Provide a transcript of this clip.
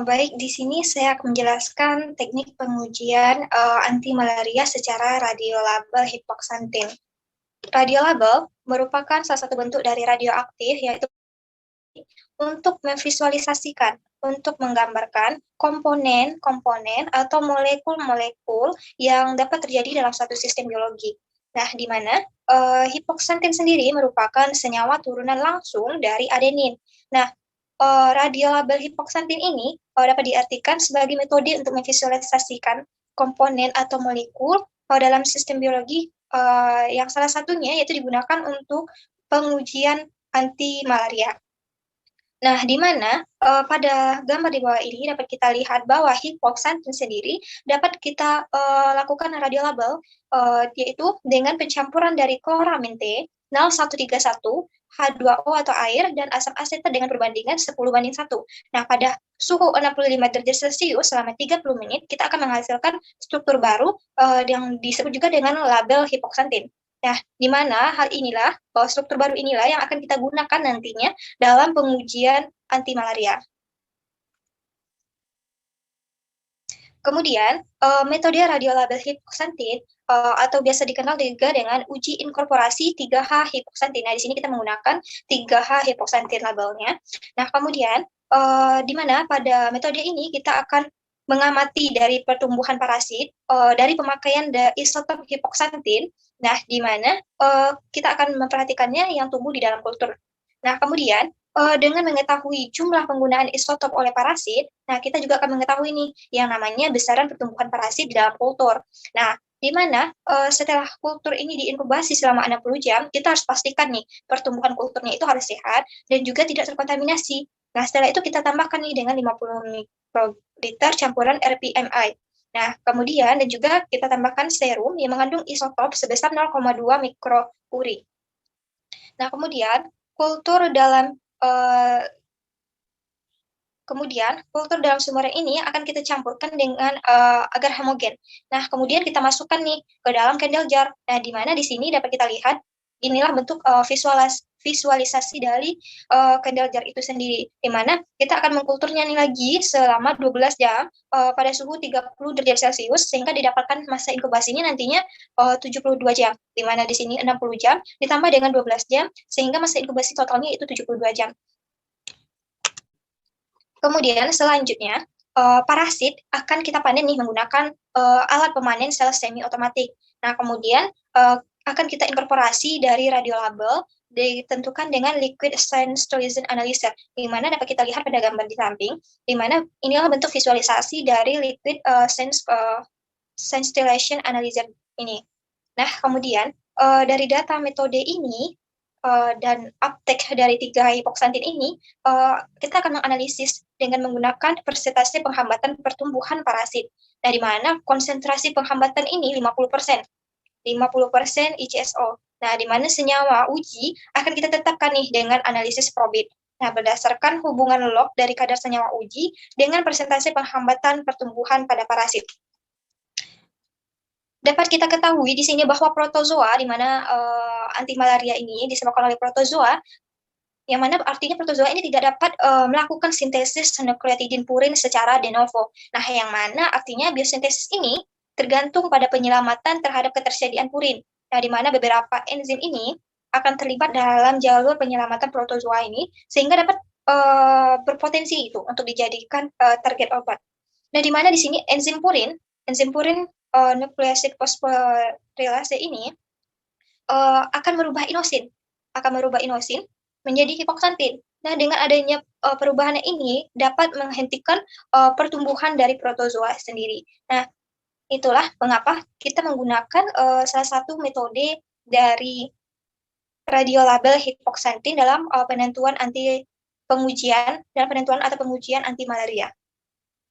Baik, di sini saya akan menjelaskan teknik pengujian anti malaria secara radiolabel hipoksantin. Radiolabel merupakan salah satu bentuk dari radioaktif, yaitu untuk memvisualisasikan, untuk menggambarkan komponen-komponen atau molekul-molekul yang dapat terjadi dalam suatu sistem biologi. Nah, di mana hipoksantin sendiri merupakan senyawa turunan langsung dari adenin. Nah, radiolabel hipoksantin ini dapat diartikan sebagai metode untuk memvisualisasikan komponen atau molekul dalam sistem biologi yang salah satunya yaitu digunakan untuk pengujian anti malaria. Nah, di mana pada gambar di bawah ini dapat kita lihat bahwa hipoksantin sendiri dapat kita lakukan radiolabel yaitu dengan pencampuran dari kloramin T 0131 H2O atau air dan asam asetat dengan perbandingan 10:1. Nah, pada suhu 65 derajat Celcius selama 30 menit kita akan menghasilkan struktur baru yang disebut juga dengan label hipoksantin. Nah, di mana hal inilah, struktur baru inilah yang akan kita gunakan nantinya dalam pengujian anti malaria. Kemudian, metode radiolabel hipoksantin atau biasa dikenal juga dengan uji inkorporasi 3H hipoksantin. Nah, di sini kita menggunakan 3H hipoksantin labelnya. Nah, kemudian di mana pada metode ini kita akan mengamati dari pertumbuhan parasit dari pemakaian isotop hipoksantin. Nah, di mana kita akan memperhatikannya yang tumbuh di dalam kultur. Nah, kemudian dengan mengetahui jumlah penggunaan isotop oleh parasit, nah kita juga akan mengetahui nih yang namanya besaran pertumbuhan parasit di dalam kultur. Nah, di mana setelah kultur ini diinkubasi selama 60 jam, kita harus pastikan nih pertumbuhan kulturnya itu harus sehat dan juga tidak terkontaminasi. Nah, setelah itu kita tambahkan nih dengan 50 mikroliter campuran RPMI. Nah, kemudian dan juga kita tambahkan serum yang mengandung isotop sebesar 0,2 mikrouri. Nah, kemudian kultur dalam sumber ini akan kita campurkan dengan agar homogen. Nah, kemudian kita masukkan nih ke dalam candle jar. Nah, di mana di sini dapat kita lihat inilah bentuk visualisasi dari candle jar itu sendiri, di mana kita akan mengkulturnya nih lagi selama 12 jam pada suhu 30 derajat Celcius sehingga didapatkan masa inkubasinya nantinya 72 jam, di mana di sini 60 jam ditambah dengan 12 jam sehingga masa inkubasi totalnya itu 72 jam. Kemudian selanjutnya parasit akan kita panen nih menggunakan alat pemanen sel semi otomatik. Nah, kemudian akan kita inkorporasi dari radiolabel ditentukan dengan liquid scintillating analyzer, di mana dapat kita lihat pada gambar di samping, di mana inilah bentuk visualisasi dari liquid scintillating analyzer ini. Nah, kemudian dari data metode ini dan uptake dari 3 hipoksantin ini, kita akan menganalisis dengan menggunakan persentase penghambatan pertumbuhan parasit. Nah, di mana konsentrasi penghambatan ini 50%. 50% ICSO. Nah, di mana senyawa uji akan kita tetapkan nih dengan analisis probit. Nah, berdasarkan hubungan log dari kadar senyawa uji dengan persentase penghambatan pertumbuhan pada parasit. Dapat kita ketahui di sini bahwa protozoa, di mana anti malaria ini disebabkan oleh protozoa, yang mana artinya protozoa ini tidak dapat melakukan sintesis nukleotidin purin secara de novo. Nah, yang mana artinya biosintesis ini tergantung pada penyelamatan terhadap ketersediaan purin. Nah, di mana beberapa enzim ini akan terlibat dalam jalur penyelamatan protozoa ini, sehingga dapat berpotensi itu untuk dijadikan target obat. Nah, di mana di sini enzim purin nukleosid fosforilase ini akan merubah inosin menjadi hipoksantin. Nah, dengan adanya perubahan ini dapat menghentikan pertumbuhan dari protozoa sendiri. Nah, itulah mengapa kita menggunakan salah satu metode dari radiolabel hipoksantin dalam penentuan anti malaria.